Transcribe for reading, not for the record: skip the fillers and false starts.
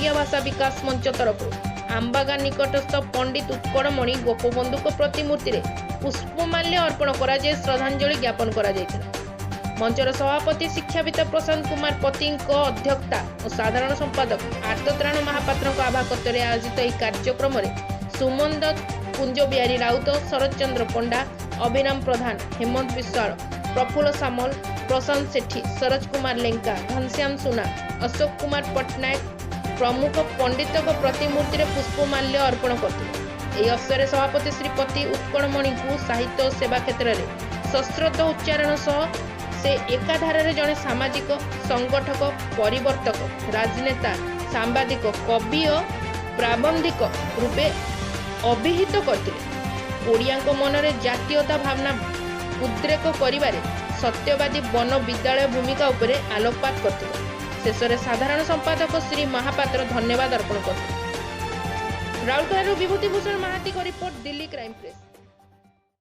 ଓଡ଼ିଆ ଭାषा विकास मंच तरफ आंबागा निकटस्थ पंडित उत्कलमणि गोपबंधु प्रतिमूर्ति रे पुष्पमाल्य अर्पण करा श्रद्धांजलि ज्ञापन करा मंचर सभापति शिक्षाविद प्रशांत कुमार पति अध्यक्षता और साधारण संपादक आर्तत्राण महापात्र आभाकत्व आयोजित यह कार्यक्रम में सुमन दत्त, कुंज बिहारी राउत, शरद चंद्र पंडा, अभिराम प्रधान, हेमंत विश्वाल, प्रफुल्ल सामल, प्रशांत सेठी, सरोज कुमार लेंका, घनश्याम सुना, अशोक कुमार पट्टनायक प्रमुख पंडित प्रतिमूर्ति में पुष्पमाल्य अर्पण करते। यह अवसर सभापति श्रीपति उत्कलमणि को साहित्य और सेवा क्षेत्र में सश्रद्ध उच्चारण सह से एकाधारे जड़े सामाजिक संगठक, परिवर्तक, राजनेता, सांबादिक, कवि और प्राबंधिक रूपे अभिहित करते। ओडिया मनरे जातीयता भावना उद्रेक करिबारे सत्यवादी वन विद्यालय भूमिका उपरे आलोकपात करते। शेष में साधारण संपादक श्री महापात्र धन्यवाद अर्पण करते। राउरकेला विभूति भूषण महाती को रिपोर्ट, दिल्ली क्राइम प्रेस।